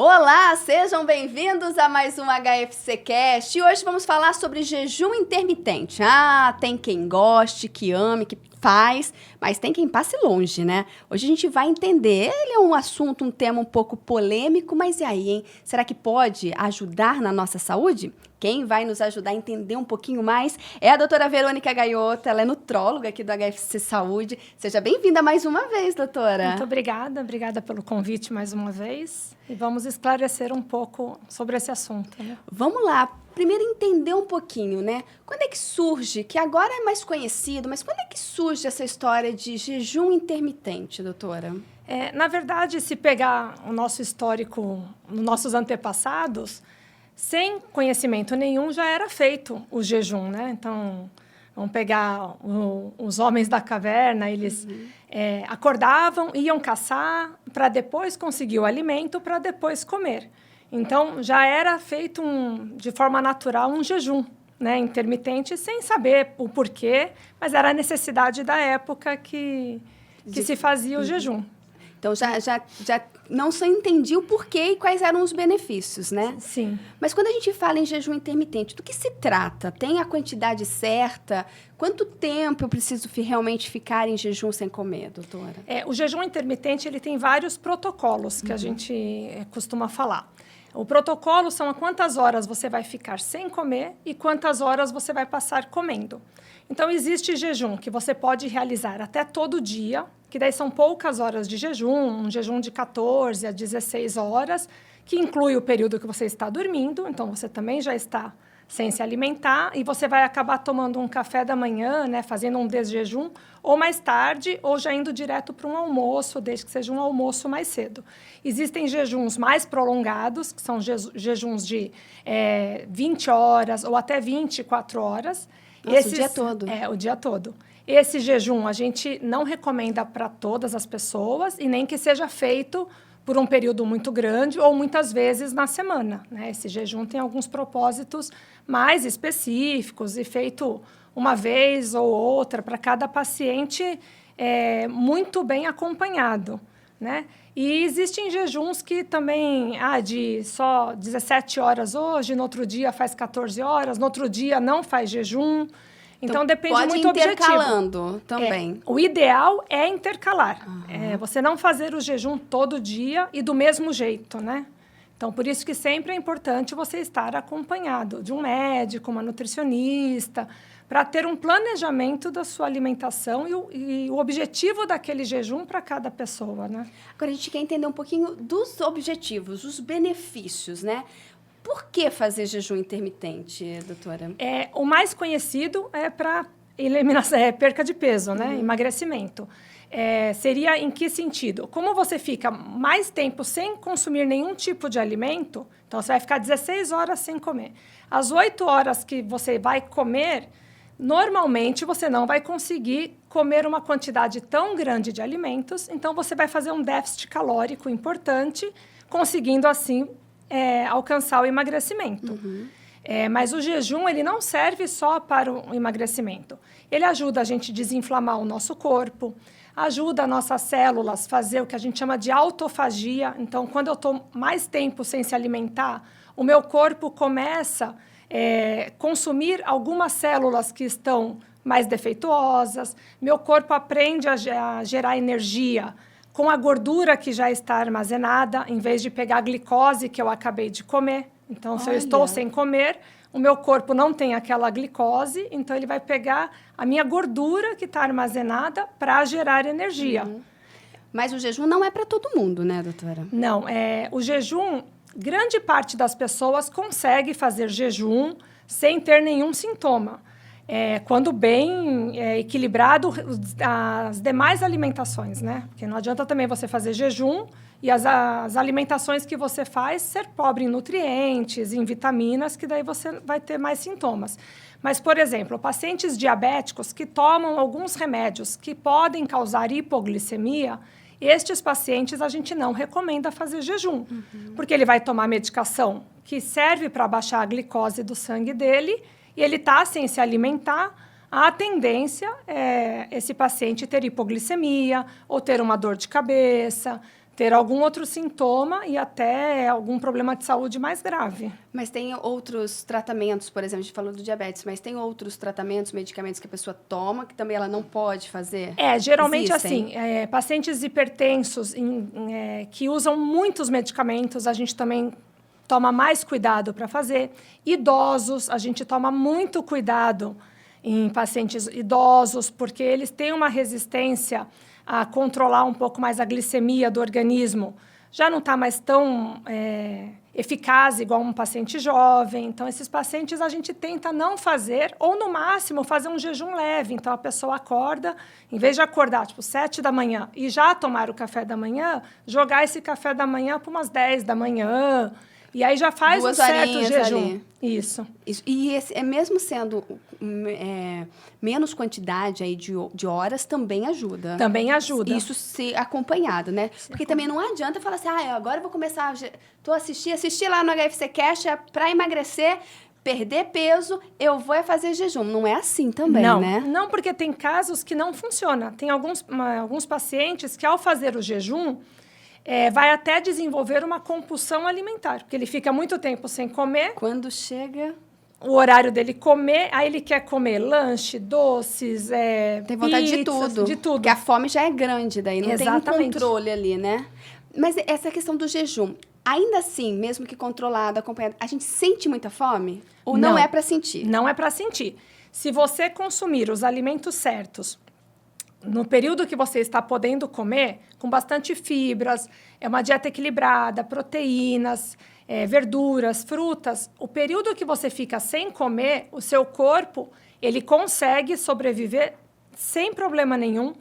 Olá, sejam bem-vindos a mais um HFCcast. E hoje vamos falar sobre jejum intermitente. Tem quem goste, que ame, que faz, mas tem quem passe longe, né? Hoje a gente vai entender. Ele é um assunto, um tema um pouco polêmico, mas e aí, hein? Será que pode ajudar na nossa saúde? Quem vai nos ajudar a entender um pouquinho mais é a doutora Verônica Gaioto, ela é nutróloga aqui do HFC Saúde. Seja bem-vinda mais uma vez, doutora. Muito obrigada pelo convite mais uma vez. E vamos esclarecer um pouco sobre esse assunto, né? Vamos lá, primeiro entender um pouquinho, né? Quando é que surge, que agora é mais conhecido, mas quando é que surge essa história de jejum intermitente, doutora? Na verdade, se pegar o nosso histórico, nossos antepassados, sem conhecimento nenhum já era feito o jejum, né? Então, vamos pegar os homens da caverna, eles acordavam, iam caçar para depois conseguir o alimento, para depois comer. Então, já era feito de forma natural um jejum, né, intermitente, sem saber o porquê, mas era a necessidade da época que se fazia o jejum. Então, já não só entendi o porquê e quais eram os benefícios, né? Sim. Mas quando a gente fala em jejum intermitente, do que se trata? Tem a quantidade certa? Quanto tempo eu preciso realmente ficar em jejum sem comer, doutora? O jejum intermitente ele tem vários protocolos que a gente costuma falar. O protocolo são a quantas horas você vai ficar sem comer e quantas horas você vai passar comendo. Então, existe jejum que você pode realizar até todo dia, que daí são poucas horas de jejum, um jejum de 14 a 16 horas, que inclui o período que você está dormindo, então você também já está sem se alimentar, e você vai acabar tomando um café da manhã, né, fazendo um desjejum, ou mais tarde, ou já indo direto para um almoço, desde que seja um almoço mais cedo. Existem jejuns mais prolongados, que são jejuns de 20 horas ou até 24 horas. Nossa, o dia todo. O dia todo. Esse jejum a gente não recomenda para todas as pessoas e nem que seja feito por um período muito grande ou muitas vezes na semana, né? Esse jejum tem alguns propósitos mais específicos e feito uma vez ou outra para cada paciente muito bem acompanhado, né? E existem jejuns que também, de só 17 horas hoje, no outro dia faz 14 horas, no outro dia não faz jejum. Então depende muito do objetivo. Pode intercalando também. O ideal é intercalar. Você não fazer o jejum todo dia e do mesmo jeito, né? Então, por isso que sempre é importante você estar acompanhado de um médico, uma nutricionista, para ter um planejamento da sua alimentação e o objetivo daquele jejum para cada pessoa, né? Agora, a gente quer entender um pouquinho dos objetivos, os benefícios, né? Por que fazer jejum intermitente, doutora? O mais conhecido é para perca de peso, né? Emagrecimento. Seria em que sentido? Como você fica mais tempo sem consumir nenhum tipo de alimento, então você vai ficar 16 horas sem comer. As 8 horas que você vai comer, normalmente você não vai conseguir comer uma quantidade tão grande de alimentos, então você vai fazer um déficit calórico importante, conseguindo assim alcançar o emagrecimento. Mas o jejum ele não serve só para o emagrecimento. Ele ajuda a gente a desinflamar o nosso corpo, ajuda as nossas células a fazer o que a gente chama de autofagia. Então, quando eu estou mais tempo sem se alimentar, o meu corpo começa a consumir algumas células que estão mais defeituosas, meu corpo aprende a gerar energia com a gordura que já está armazenada, em vez de pegar a glicose que eu acabei de comer. Então, se eu estou sem comer, o meu corpo não tem aquela glicose, então ele vai pegar a minha gordura que está armazenada para gerar energia. Mas o jejum não é para todo mundo, né, doutora? Não, o jejum, grande parte das pessoas consegue fazer jejum sem ter nenhum sintoma. Quando bem equilibrado as demais alimentações, né? Porque não adianta também você fazer jejum e as alimentações que você faz ser pobre em nutrientes, em vitaminas, que daí você vai ter mais sintomas. Mas, por exemplo, pacientes diabéticos que tomam alguns remédios que podem causar hipoglicemia, estes pacientes a gente não recomenda fazer jejum, porque ele vai tomar medicação que serve para baixar a glicose do sangue dele e ele está sem se alimentar, a tendência é esse paciente ter hipoglicemia ou ter uma dor de cabeça, ter algum outro sintoma e até algum problema de saúde mais grave. Mas tem outros tratamentos, por exemplo, a gente falou do diabetes, mas tem outros tratamentos, medicamentos que a pessoa toma que também ela não pode fazer? Geralmente Existem? assim, pacientes hipertensos que usam muitos medicamentos, a gente também toma mais cuidado para fazer. Idosos, a gente toma muito cuidado em pacientes idosos, porque eles têm uma resistência a controlar um pouco mais a glicemia do organismo. Já não está mais tão eficaz igual um paciente jovem. Então, esses pacientes a gente tenta não fazer, ou no máximo fazer um jejum leve. Então, a pessoa acorda, em vez de acordar, tipo, 7 da manhã e já tomar o café da manhã, jogar esse café da manhã para umas 10 da manhã. E aí já faz um certo jejum. Ali. Isso. E mesmo sendo menos quantidade aí de horas, também ajuda. Também ajuda. Isso se acompanhado, né? Porque também não adianta falar assim, agora eu vou começar, assistir lá no HFC Cash para emagrecer, perder peso, eu vou fazer jejum. Não é assim também, né? Não, porque tem casos que não funciona. Tem alguns pacientes que, ao fazer o jejum, vai até desenvolver uma compulsão alimentar, porque ele fica muito tempo sem comer. Quando chega o horário dele comer, aí ele quer comer lanche, doces, tem vontade pizzas, de tudo. Porque a fome já é grande, daí não tem um controle ali, né? Mas essa questão do jejum, ainda assim, mesmo que controlado, acompanhado, a gente sente muita fome? Ou não é para sentir? Não é para sentir. Se você consumir os alimentos certos, no período que você está podendo comer, com bastante fibras, uma dieta equilibrada, proteínas, verduras, frutas, o período que você fica sem comer, o seu corpo, ele consegue sobreviver sem problema nenhum,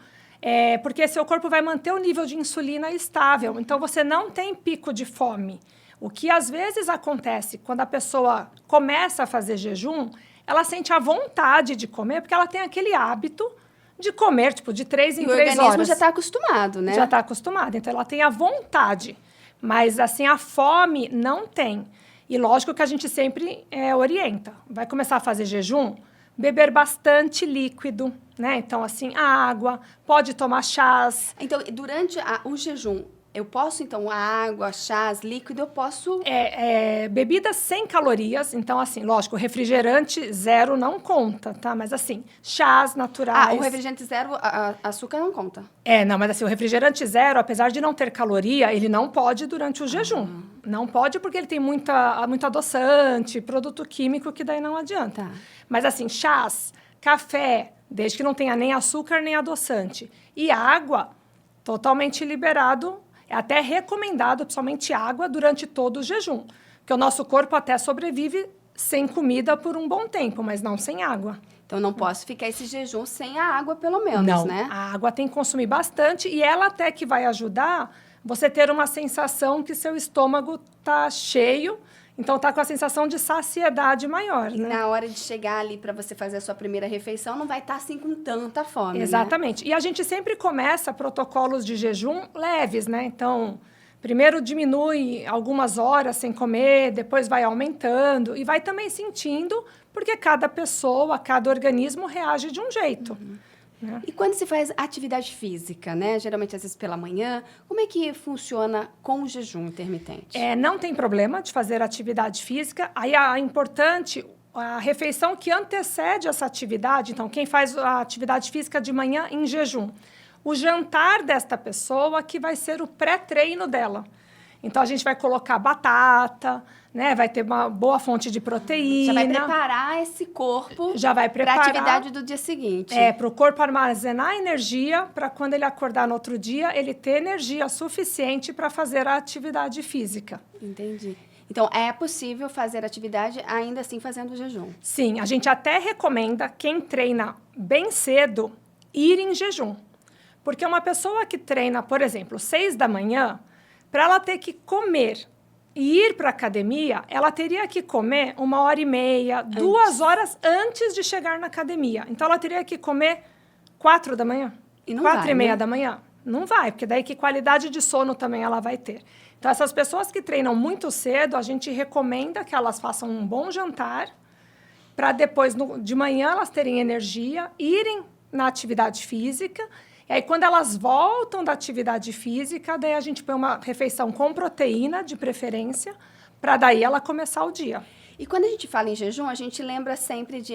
porque seu corpo vai manter o nível de insulina estável. Então, você não tem pico de fome. O que, às vezes, acontece quando a pessoa começa a fazer jejum, ela sente a vontade de comer, porque ela tem aquele hábito de comer, tipo, de 3 em 3 horas. E o organismo já está acostumado, né? Já está acostumado. Então, ela tem a vontade. Mas, assim, a fome não tem. E, lógico que a gente sempre orienta. Vai começar a fazer jejum? Beber bastante líquido, né? Então, assim, água, pode tomar chás. Então, durante o jejum, eu posso, então, a água, chás, líquido, eu posso... Bebidas sem calorias. Então, assim, lógico, refrigerante zero não conta, tá? Mas, assim, chás naturais... o refrigerante zero, açúcar não conta. Não, mas assim, o refrigerante zero, apesar de não ter caloria, ele não pode durante o jejum. Não pode porque ele tem muito adoçante, produto químico, que daí não adianta. Tá. Mas, assim, chás, café, desde que não tenha nem açúcar nem adoçante. E água, totalmente liberado. É até recomendado, principalmente água, durante todo o jejum. Porque o nosso corpo até sobrevive sem comida por um bom tempo, mas não sem água. Então, não posso ficar esse jejum sem a água, pelo menos, não, né? A água tem que consumir bastante e ela até que vai ajudar você ter uma sensação que seu estômago está cheio, então está com a sensação de saciedade maior, né? Na hora de chegar ali para você fazer a sua primeira refeição, não vai estar assim com tanta fome, Exatamente. Né? E a gente sempre começa protocolos de jejum leves, né? Então, primeiro diminui algumas horas sem comer, depois vai aumentando e vai também sentindo, porque cada pessoa, cada organismo reage de um jeito. Né? E quando se faz atividade física, né? Geralmente, às vezes, pela manhã, como é que funciona com o jejum intermitente? Não tem problema de fazer atividade física. Aí, é importante a refeição que antecede essa atividade. Então, quem faz a atividade física de manhã em jejum. O jantar desta pessoa que vai ser o pré-treino dela. Então, a gente vai colocar batata, né? Vai ter uma boa fonte de proteína. Já vai preparar esse corpo para a atividade do dia seguinte. Para o corpo armazenar energia, para quando ele acordar no outro dia, ele ter energia suficiente para fazer a atividade física. Entendi. Então, é possível fazer atividade ainda assim fazendo o jejum? Sim, a gente até recomenda quem treina bem cedo ir em jejum. Porque uma pessoa que treina, por exemplo, 6 da manhã, para ela ter que comer e ir para a academia, ela teria que comer 1h30, 2 horas antes de chegar na academia. Então, ela teria que comer 4 da manhã, e não 4h30 né? da manhã. Não vai, porque daí que qualidade de sono também ela vai ter. Então, essas pessoas que treinam muito cedo, a gente recomenda que elas façam um bom jantar, para depois, de manhã, elas terem energia, irem na atividade física, E aí, quando elas voltam da atividade física, daí a gente põe uma refeição com proteína, de preferência, para daí ela começar o dia. E quando a gente fala em jejum, a gente lembra sempre de,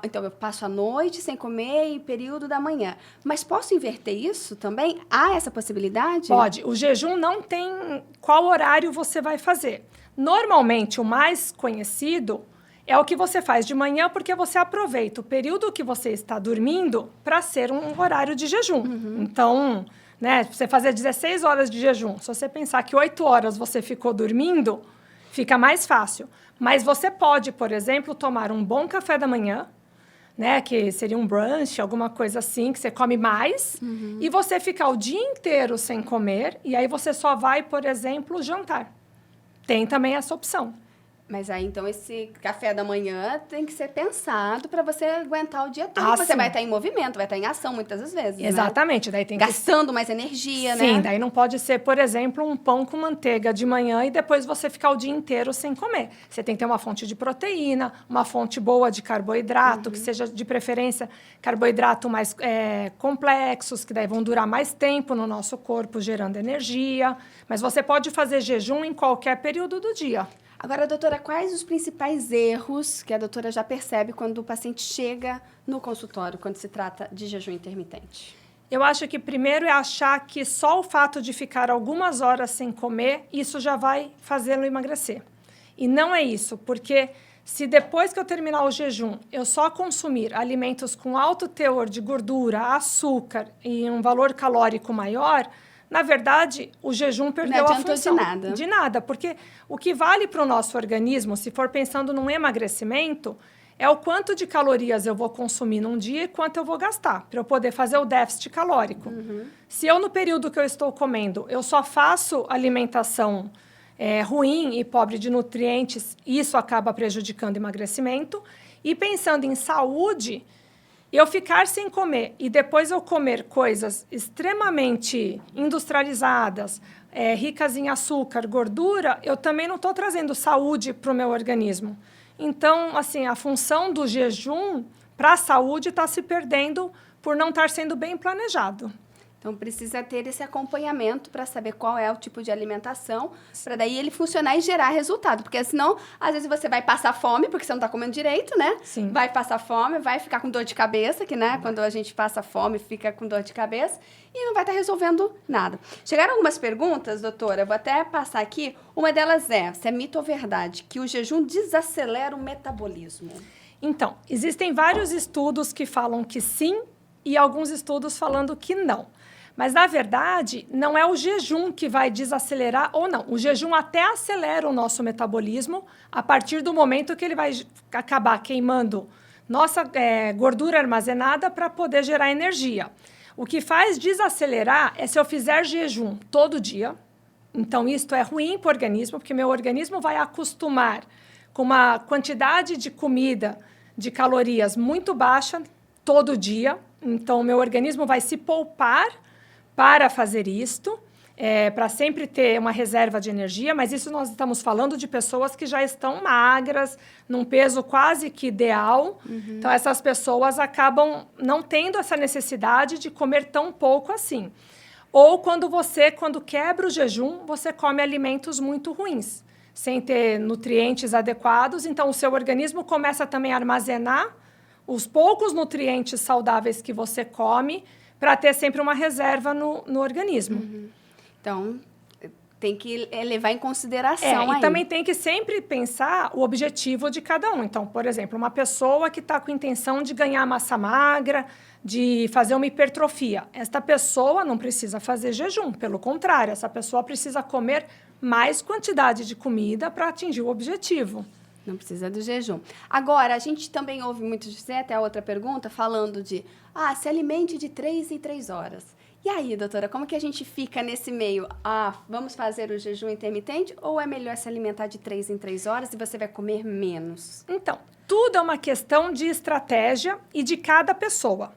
então eu passo a noite sem comer e período da manhã. Mas posso inverter isso também? Há essa possibilidade? Pode. O jejum não tem qual horário você vai fazer. Normalmente, o mais conhecido é o que você faz de manhã, porque você aproveita o período que você está dormindo para ser um horário de jejum. Então, né, você fazer 16 horas de jejum, se você pensar que 8 horas você ficou dormindo, fica mais fácil. Mas você pode, por exemplo, tomar um bom café da manhã, né, que seria um brunch, alguma coisa assim, que você come mais, e você ficar o dia inteiro sem comer, e aí você só vai, por exemplo, jantar. Tem também essa opção. Mas aí, então, esse café da manhã tem que ser pensado para você aguentar o dia todo. Ah, você sim. vai estar em movimento, vai estar em ação muitas das vezes, Exatamente. Daí tem né? que Gastando mais energia, né? Sim, daí não pode ser, por exemplo, um pão com manteiga de manhã e depois você ficar o dia inteiro sem comer. Você tem que ter uma fonte de proteína, uma fonte boa de carboidrato, que seja de preferência carboidrato mais complexos, que daí vão durar mais tempo no nosso corpo, gerando energia. Mas você pode fazer jejum em qualquer período do dia. Agora, doutora, quais os principais erros que a doutora já percebe quando o paciente chega no consultório, quando se trata de jejum intermitente? Eu acho que primeiro é achar que só o fato de ficar algumas horas sem comer, isso já vai fazê-lo emagrecer. E não é isso, porque se depois que eu terminar o jejum, eu só consumir alimentos com alto teor de gordura, açúcar e um valor calórico maior, na verdade, o jejum perdeu a função. Não adiantou de nada. De nada, porque o que vale para o nosso organismo, se for pensando num emagrecimento, é o quanto de calorias eu vou consumir num dia e quanto eu vou gastar, para eu poder fazer o déficit calórico. Se eu, no período que eu estou comendo, eu só faço alimentação ruim e pobre de nutrientes, isso acaba prejudicando o emagrecimento. E pensando em saúde, eu ficar sem comer e depois eu comer coisas extremamente industrializadas, ricas em açúcar, gordura, eu também não estou trazendo saúde para o meu organismo. Então, assim, a função do jejum para a saúde está se perdendo por não estar sendo bem planejado. Então, precisa ter esse acompanhamento para saber qual é o tipo de alimentação, para daí ele funcionar e gerar resultado. Porque senão, às vezes você vai passar fome, porque você não está comendo direito, né? Sim. Vai passar fome, vai ficar com dor de cabeça, que, né, quando a gente passa fome, fica com dor de cabeça, e não vai estar resolvendo nada. Chegaram algumas perguntas, doutora, eu vou até passar aqui. Uma delas se é mito ou verdade, que o jejum desacelera o metabolismo. Então, existem vários estudos que falam que sim, e alguns estudos falando que não. Mas, na verdade, não é o jejum que vai desacelerar ou não. O jejum até acelera o nosso metabolismo a partir do momento que ele vai acabar queimando nossa gordura armazenada para poder gerar energia. O que faz desacelerar é se eu fizer jejum todo dia. Então, isso é ruim para o organismo, porque meu organismo vai acostumar com uma quantidade de comida, de calorias muito baixa todo dia. Então, o meu organismo vai se poupar para fazer isto, para sempre ter uma reserva de energia, mas isso nós estamos falando de pessoas que já estão magras, num peso quase que ideal. Então, essas pessoas acabam não tendo essa necessidade de comer tão pouco assim. Ou quando quebra o jejum, você come alimentos muito ruins, sem ter nutrientes adequados, então o seu organismo começa também a armazenar os poucos nutrientes saudáveis que você come, para ter sempre uma reserva no organismo. Então, tem que levar em consideração aí. E também tem que sempre pensar o objetivo de cada um. Então, por exemplo, uma pessoa que está com intenção de ganhar massa magra, de fazer uma hipertrofia. Esta pessoa não precisa fazer jejum, pelo contrário, essa pessoa precisa comer mais quantidade de comida para atingir o objetivo. Não precisa do jejum. Agora, a gente também ouve muito dizer, até a outra pergunta, falando de, se alimente de 3 em 3 horas. E aí, doutora, como que a gente fica nesse meio? Vamos fazer o jejum intermitente ou é melhor se alimentar de 3 em 3 horas e você vai comer menos? Então, tudo é uma questão de estratégia e de cada pessoa.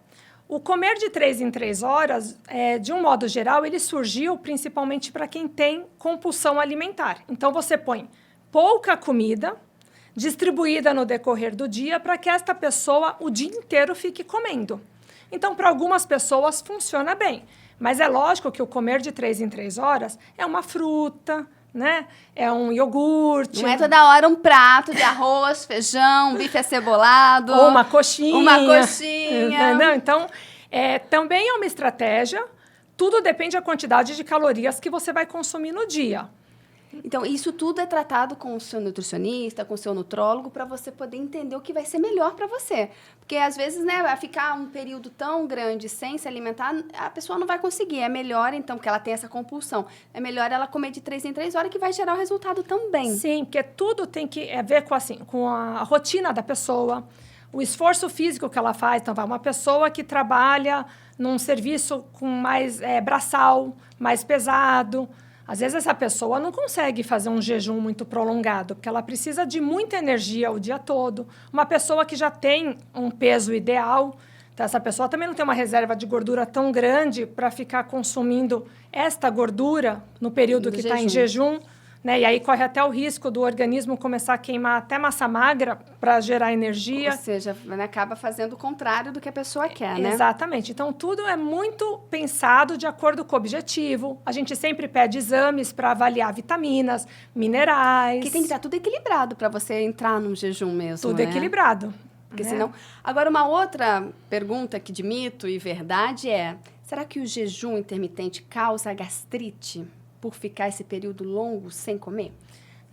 O comer de 3 em 3 horas, de um modo geral, ele surgiu principalmente para quem tem compulsão alimentar. Então, você põe pouca comida distribuída no decorrer do dia para que esta pessoa o dia inteiro fique comendo. Então, para algumas pessoas, funciona bem. Mas é lógico que o comer de 3 em 3 horas é uma fruta, né? É um iogurte. Não é toda hora um prato de arroz, feijão, bife acebolado. Ou uma coxinha. Uma coxinha. Entendeu? Então, também é uma estratégia. Tudo depende da quantidade de calorias que você vai consumir no dia. Então, isso tudo é tratado com o seu nutricionista, com o seu nutrólogo, para você poder entender o que vai ser melhor para você. Porque, às vezes, né, vai ficar um período tão grande sem se alimentar, a pessoa não vai conseguir. É melhor, então, porque ela tem essa compulsão, é melhor ela comer de 3 em 3 horas, que vai gerar o resultado também. Sim, porque tudo tem que ver com a rotina da pessoa, o esforço físico que ela faz. Então, uma pessoa que trabalha num serviço com mais braçal, mais pesado. Às vezes, essa pessoa não consegue fazer um jejum muito prolongado, porque ela precisa de muita energia o dia todo. Uma pessoa que já tem um peso ideal, então essa pessoa também não tem uma reserva de gordura tão grande para ficar consumindo esta gordura no período que está em jejum. Né? E aí corre até o risco do organismo começar a queimar até massa magra para gerar energia. Ou seja, né, acaba fazendo o contrário do que a pessoa quer, né? Exatamente. Então, tudo é muito pensado de acordo com o objetivo. A gente sempre pede exames para avaliar vitaminas, minerais. Que tem que estar tudo equilibrado para você entrar num jejum mesmo, Tudo né? equilibrado. Porque senão... Agora, uma outra pergunta aqui de mito e verdade é: será que o jejum intermitente causa gastrite por ficar esse período longo sem comer?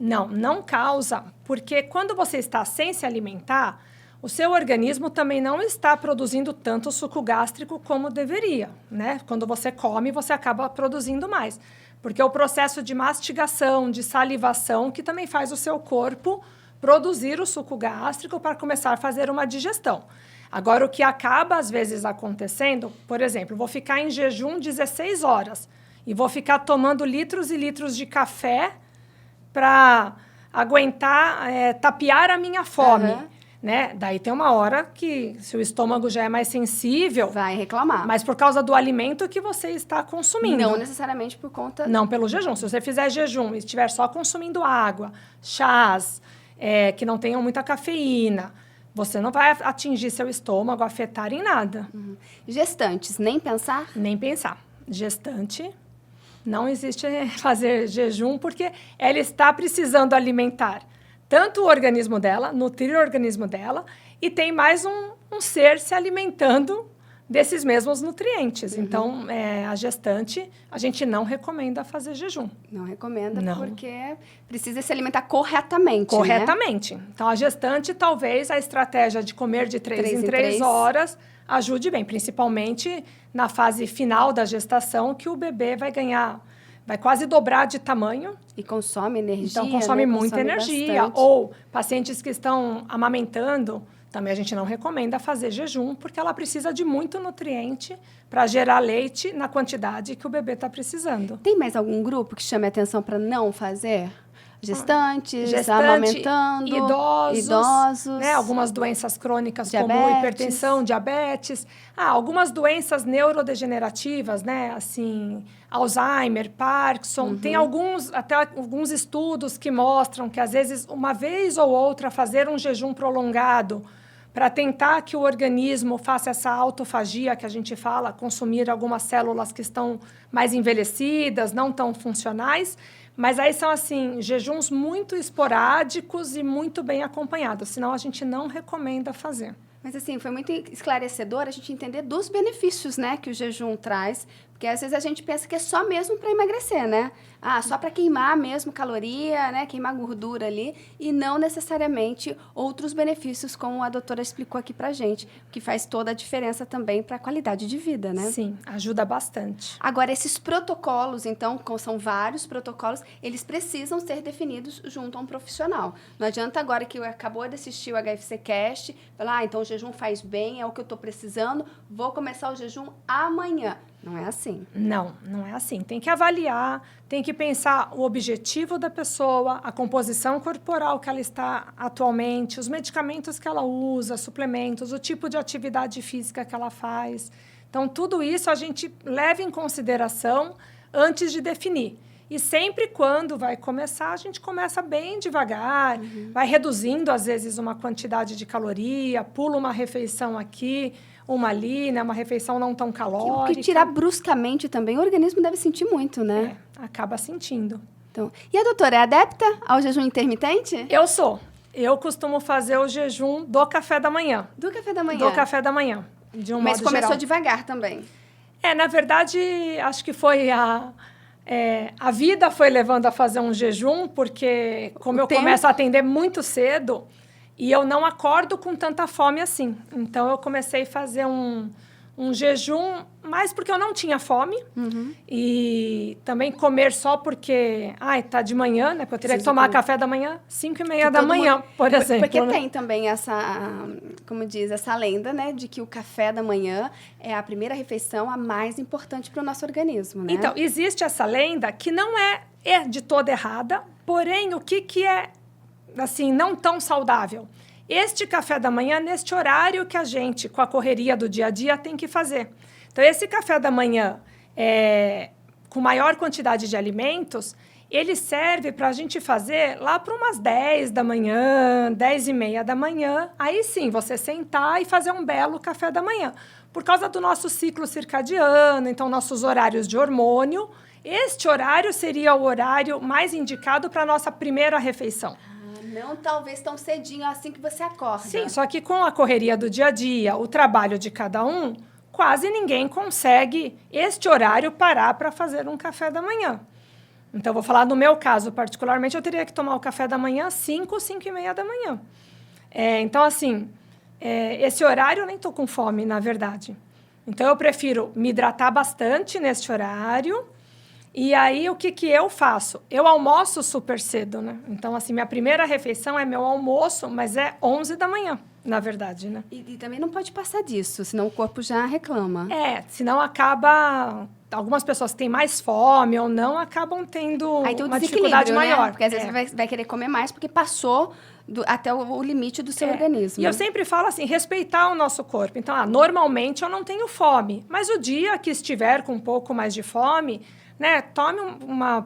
Não, não causa, porque quando você está sem se alimentar, o seu organismo também não está produzindo tanto suco gástrico como deveria, né? Quando você come, você acaba produzindo mais, porque é o processo de mastigação, de salivação, que também faz o seu corpo produzir o suco gástrico para começar a fazer uma digestão. Agora, o que acaba, às vezes, acontecendo, por exemplo, vou ficar em jejum 16 horas, e vou ficar tomando litros e litros de café para aguentar, tapear a minha fome. Uhum. Né? Daí tem uma hora que, se o estômago já é mais sensível... Vai reclamar. Mas por causa do alimento que você está consumindo. Não necessariamente por conta... Não pelo jejum. Se você fizer jejum e estiver só consumindo água, chás, que não tenham muita cafeína, você não vai atingir seu estômago, afetar em nada. Uhum. Gestantes, nem pensar? Nem pensar. Gestante... Não existe fazer jejum porque ela está precisando alimentar tanto o organismo dela, nutrir o organismo dela, e tem mais um ser se alimentando desses mesmos nutrientes. Uhum. Então, a gestante, a gente não recomenda fazer jejum. Não recomenda porque precisa se alimentar corretamente, Corretamente. Né? Então, a gestante, talvez a estratégia de comer de 3 em 3 horas ajude bem, principalmente na fase final da gestação, que o bebê vai quase dobrar de tamanho. E consome energia. Então, consome muita energia. Bastante. Ou pacientes que estão amamentando, também a gente não recomenda fazer jejum, porque ela precisa de muito nutriente para gerar leite na quantidade que o bebê está precisando. Tem mais algum grupo que chame a atenção para não fazer? Gestantes, amamentando, idosos, né? Algumas doenças crônicas diabetes. Como hipertensão, diabetes, algumas doenças neurodegenerativas, né? Assim, Alzheimer, Parkinson. Uhum. Tem até alguns estudos que mostram que às vezes uma vez ou outra fazer um jejum prolongado para tentar que o organismo faça essa autofagia que a gente fala, consumir algumas células que estão mais envelhecidas, não tão funcionais. Mas aí são, assim, jejuns muito esporádicos e muito bem acompanhados, senão a gente não recomenda fazer. Mas, assim, foi muito esclarecedor a gente entender dos benefícios, né, que o jejum traz, porque às vezes a gente pensa que é só mesmo para emagrecer, né? Só para queimar mesmo caloria, né, queimar gordura ali, e não necessariamente outros benefícios, como a doutora explicou aqui pra gente, que faz toda a diferença também para a qualidade de vida, né? Sim, ajuda bastante. Agora, esses protocolos, então, são vários protocolos, eles precisam ser definidos junto a um profissional. Não adianta agora que acabou de assistir o HFC Cast, falar, então o jejum faz bem, é o que eu estou precisando, vou começar o jejum amanhã. Não é assim. Não é assim. Tem que avaliar, tem que pensar o objetivo da pessoa, a composição corporal que ela está atualmente, os medicamentos que ela usa, suplementos, o tipo de atividade física que ela faz. Então, tudo isso a gente leva em consideração antes de definir. E sempre quando vai começar, a gente começa bem devagar, vai reduzindo, às vezes, uma quantidade de caloria, pula uma refeição aqui, uma ali, né? Uma refeição não tão calórica. Porque tirar bruscamente também, o organismo deve sentir muito, né? Acaba sentindo. Então, e a doutora, é adepta ao jejum intermitente? Eu sou. Eu costumo fazer o jejum do café da manhã. Do café da manhã? Do café da manhã, de um Mas modo começou geral. devagar também. Na verdade, acho que foi a vida foi levando a fazer um jejum, porque como eu começo a atender muito cedo, e eu não acordo com tanta fome assim. Então, eu comecei a fazer um jejum, mais porque eu não tinha fome. E também comer só porque... tá de manhã, né? Porque eu teria que tomar café da manhã 5h30 da manhã, por exemplo. Porque né? tem também como diz, essa lenda, né? De que o café da manhã é a primeira refeição a mais importante para o nosso organismo, né? Então, existe essa lenda que não é de toda errada, porém, o que é, assim, não tão saudável? Este café da manhã, neste horário que a gente, com a correria do dia a dia, tem que fazer. Então, esse café da manhã, com maior quantidade de alimentos, ele serve para a gente fazer lá para umas 10 da manhã, 10h30 da manhã. Aí sim, você sentar e fazer um belo café da manhã. Por causa do nosso ciclo circadiano, então, nossos horários de hormônio, este horário seria o horário mais indicado para a nossa primeira refeição. Não talvez tão cedinho assim que você acorda. Sim, só que com a correria do dia a dia, o trabalho de cada um, quase ninguém consegue este horário parar para fazer um café da manhã. Então, vou falar no meu caso, particularmente, eu teria que tomar o café da manhã às 5h30 da manhã. Então, assim, esse horário eu nem estou com fome, na verdade. Então, eu prefiro me hidratar bastante neste horário. E aí, o que eu faço? Eu almoço super cedo, né? Então, assim, minha primeira refeição é meu almoço, mas é 11 da manhã, na verdade, né? E também não pode passar disso, senão o corpo já reclama. Senão acaba... Algumas pessoas que têm mais fome ou não acabam tendo uma dificuldade maior. Né? Porque às vezes vai querer comer mais porque passou até o limite do seu organismo. E eu sempre falo assim, respeitar o nosso corpo. Então, normalmente eu não tenho fome, mas o dia que estiver com um pouco mais de fome... né? Tome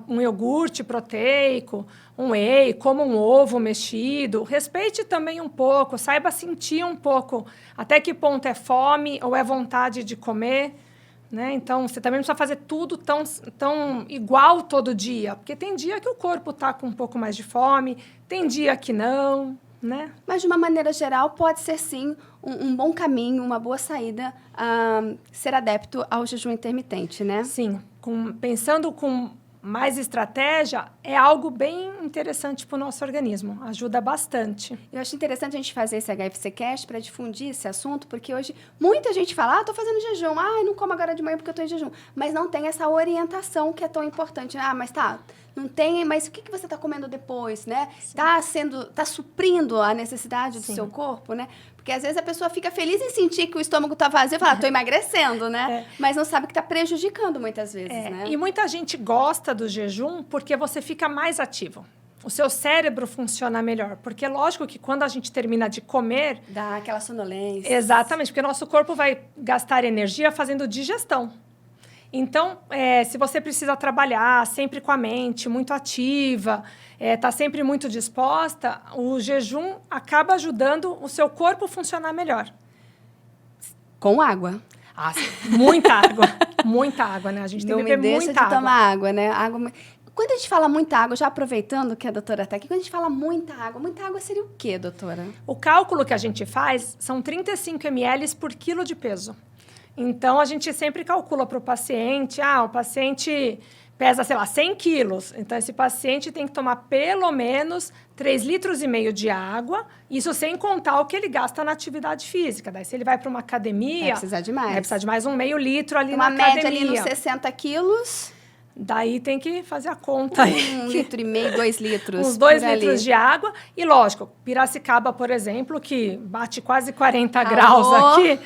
um iogurte proteico, um whey, coma um ovo mexido. Respeite também um pouco, saiba sentir um pouco até que ponto é fome ou é vontade de comer. Né? Então, você também não precisa fazer tudo tão igual todo dia. Porque tem dia que o corpo está com um pouco mais de fome, tem dia que não. Né? Mas, de uma maneira geral, pode ser, sim, um bom caminho, uma boa saída ser adepto ao jejum intermitente, né? Sim. Pensando com mais estratégia, é algo bem interessante para o nosso organismo. Ajuda bastante. Eu acho interessante a gente fazer esse HFC Cast para difundir esse assunto, porque hoje muita gente fala, estou fazendo jejum, não como agora de manhã porque eu estou em jejum. Mas não tem essa orientação que é tão importante. Mas não tem, mas o que você está comendo depois, né? Está suprindo a necessidade do seu corpo, né? Porque às vezes a pessoa fica feliz em sentir que o estômago está vazio e fala, estou emagrecendo, né? Mas não sabe que está prejudicando muitas vezes, né? E muita gente gosta do jejum porque você fica mais ativo. O seu cérebro funciona melhor. Porque, lógico, que quando a gente termina de comer... dá aquela sonolência. Exatamente, porque o nosso corpo vai gastar energia fazendo digestão. Então, se você precisa trabalhar sempre com a mente muito ativa, tá sempre muito disposta, o jejum acaba ajudando o seu corpo a funcionar melhor. Com água. Muita água. Muita água, né? A gente tem que beber muita água. Não deixa de tomar água, né? Quando a gente fala muita água, já aproveitando que a doutora está aqui, quando a gente fala muita água seria o quê, doutora? O cálculo que a gente faz são 35 ml por quilo de peso. Então, a gente sempre calcula para o paciente, o paciente pesa, 100 quilos. Então, esse paciente tem que tomar pelo menos 3,5 litros de água, isso sem contar o que ele gasta na atividade física. Daí, se ele vai para uma academia... Vai precisar de mais. Vai precisar de mais 0,5 litro ali na academia. Uma média ali nos 60 quilos... Daí tem que fazer a conta aí. 1,5 litro, 2 litros. Uns 2 litros de água. E, lógico, Piracicaba, por exemplo, que bate quase 40 graus aqui...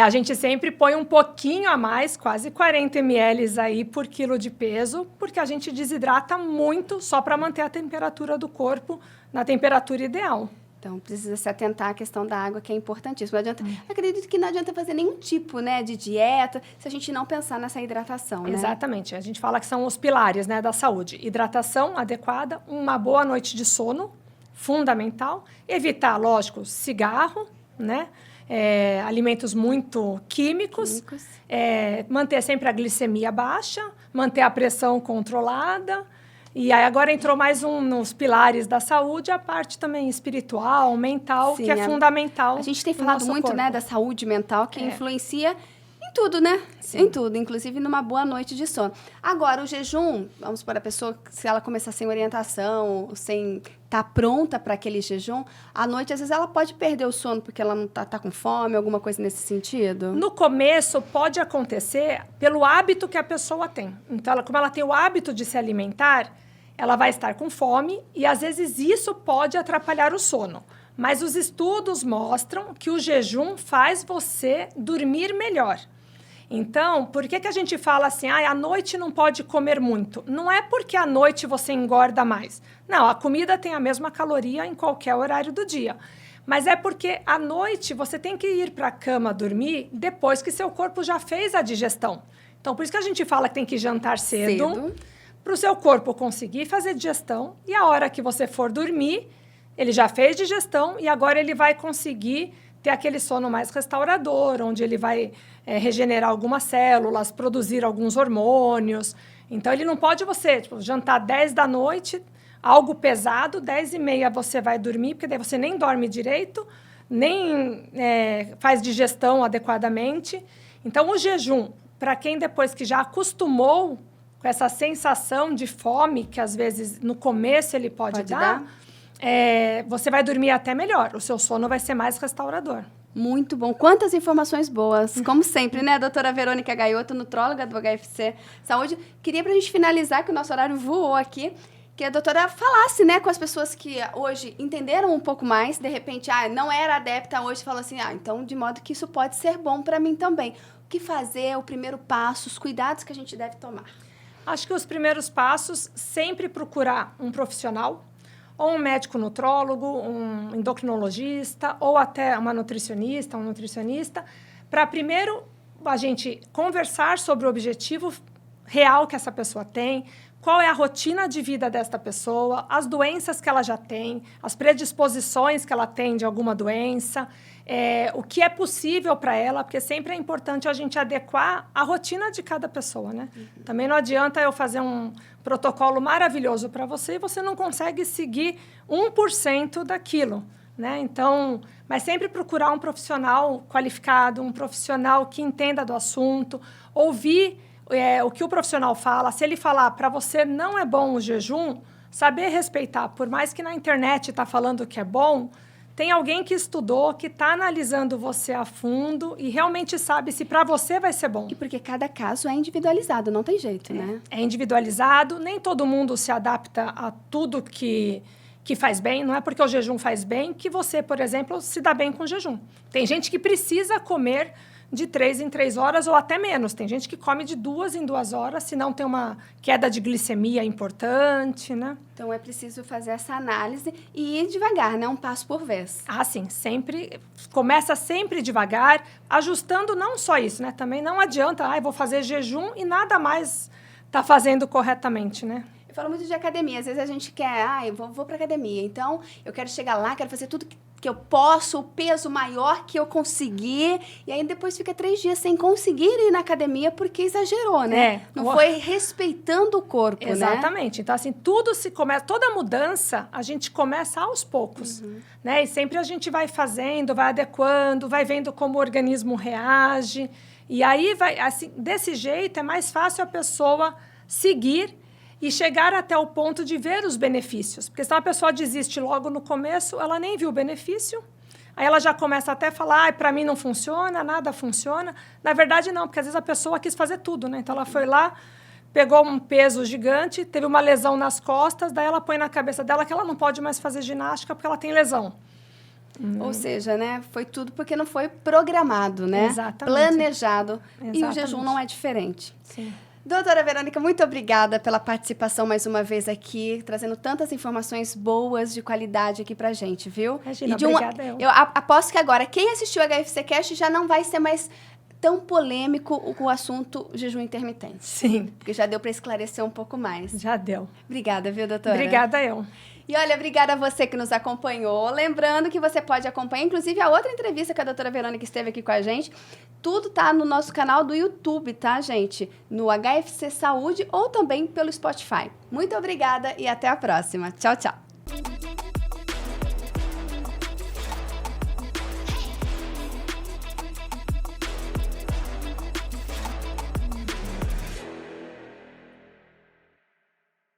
a gente sempre põe um pouquinho a mais, quase 40 ml aí por quilo de peso, porque a gente desidrata muito só para manter a temperatura do corpo na temperatura ideal. Então, precisa se atentar à questão da água, que é importantíssimo. Não adianta, acredito que não adianta fazer nenhum tipo, né, de dieta se a gente não pensar nessa hidratação, né? Exatamente. A gente fala que são os pilares, né, da saúde. Hidratação adequada, uma boa noite de sono, fundamental. Evitar, lógico, cigarro, né? Alimentos muito químicos. Manter sempre a glicemia baixa, manter a pressão controlada. E aí agora entrou mais nos pilares da saúde, a parte também espiritual, mental, que é fundamental. A gente tem falado muito, né, da saúde mental, que influencia em tudo, né? Sim. Em tudo, inclusive numa boa noite de sono. Agora, o jejum, vamos supor, a pessoa, se ela começar sem orientação, sem estar pronta para aquele jejum, à noite, às vezes, ela pode perder o sono porque ela não tá com fome, alguma coisa nesse sentido? No começo, pode acontecer pelo hábito que a pessoa tem. Então, como ela tem o hábito de se alimentar, ela vai estar com fome e, às vezes, isso pode atrapalhar o sono. Mas os estudos mostram que o jejum faz você dormir melhor. Então, por que a gente fala assim, à noite não pode comer muito? Não é porque à noite você engorda mais. Não, a comida tem a mesma caloria em qualquer horário do dia. Mas é porque à noite você tem que ir para a cama dormir depois que seu corpo já fez a digestão. Então, por isso que a gente fala que tem que jantar cedo. Para o seu corpo conseguir fazer digestão, e a hora que você for dormir, ele já fez digestão e agora ele vai conseguir ter aquele sono mais restaurador, onde ele vai regenerar algumas células, produzir alguns hormônios. Então, ele não pode jantar 10 da noite, algo pesado, 10h30 você vai dormir, porque daí você nem dorme direito, nem faz digestão adequadamente. Então, o jejum, para quem depois que já acostumou com essa sensação de fome, que às vezes no começo ele pode dar, você vai dormir até melhor. O seu sono vai ser mais restaurador. Muito bom. Quantas informações boas. Como sempre, né? A doutora Verônica Gaioto, nutróloga do HFC Saúde. Queria, para a gente finalizar, que o nosso horário voou aqui, que a doutora falasse, né, com as pessoas que hoje entenderam um pouco mais, de repente, não era adepta hoje, falou assim, então, de modo que isso pode ser bom para mim também. O que fazer, o primeiro passo, os cuidados que a gente deve tomar? Acho que os primeiros passos, sempre procurar um profissional, ou um médico nutrólogo, um endocrinologista, ou até uma nutricionista, um nutricionista, para primeiro a gente conversar sobre o objetivo real que essa pessoa tem, qual é a rotina de vida desta pessoa, as doenças que ela já tem, as predisposições que ela tem de alguma doença, o que é possível para ela, porque sempre é importante a gente adequar a rotina de cada pessoa, né? Também não adianta eu fazer um protocolo maravilhoso para você e você não consegue seguir 1% daquilo, né? Então, mas sempre procurar um profissional qualificado, um profissional que entenda do assunto, ouvir o que o profissional fala. Se ele falar para você não é bom o jejum, saber respeitar, por mais que na internet está falando que é bom, tem alguém que estudou, que está analisando você a fundo e realmente sabe se para você vai ser bom. E porque cada caso é individualizado, não tem jeito, né? É individualizado, nem todo mundo se adapta a tudo que faz bem. Não é porque o jejum faz bem que você, por exemplo, se dá bem com o jejum. Tem gente que precisa comer de 3 em 3 horas ou até menos. Tem gente que come de 2 em 2 horas, senão tem uma queda de glicemia importante, né? Então, é preciso fazer essa análise e ir devagar, né? Um passo por vez. Sim. Sempre. Começa sempre devagar, ajustando não só isso, né? Também não adianta, eu vou fazer jejum e nada mais tá fazendo corretamente, né? Eu falo muito de academia. Às vezes a gente quer, eu vou pra academia. Então, eu quero chegar lá, quero fazer tudo que eu posso, o peso maior que eu conseguir. E aí, depois fica 3 dias sem conseguir ir na academia porque exagerou, né? Não foi respeitando o corpo, Exatamente. Né? Então, assim, toda mudança, a gente começa aos poucos, né? E sempre a gente vai fazendo, vai adequando, vai vendo como o organismo reage. E aí, assim, desse jeito, é mais fácil a pessoa seguir e chegar até o ponto de ver os benefícios. Porque se uma pessoa desiste logo no começo, ela nem viu o benefício, aí ela já começa até a falar, para mim não funciona, nada funciona. Na verdade, não, porque às vezes a pessoa quis fazer tudo, né? Então, ela foi lá, pegou um peso gigante, teve uma lesão nas costas, daí ela põe na cabeça dela que ela não pode mais fazer ginástica porque ela tem lesão. Ou seja, né? Foi tudo porque não foi programado, né? Exatamente. Planejado. Exatamente. E o jejum não é diferente. Sim. Doutora Verônica, muito obrigada pela participação mais uma vez aqui, trazendo tantas informações boas, de qualidade aqui pra gente, viu? Imagina, obrigada eu aposto que agora, quem assistiu a HFC Cast já não vai ser mais tão polêmico o assunto jejum intermitente. Sim. Porque já deu para esclarecer um pouco mais. Já deu. Obrigada, viu, doutora? Obrigada eu. E olha, obrigada a você que nos acompanhou. Lembrando que você pode acompanhar, inclusive, a outra entrevista que a doutora Verônica esteve aqui com a gente. Tudo tá no nosso canal do YouTube, tá, gente? No HFC Saúde ou também pelo Spotify. Muito obrigada e até a próxima. Tchau, tchau.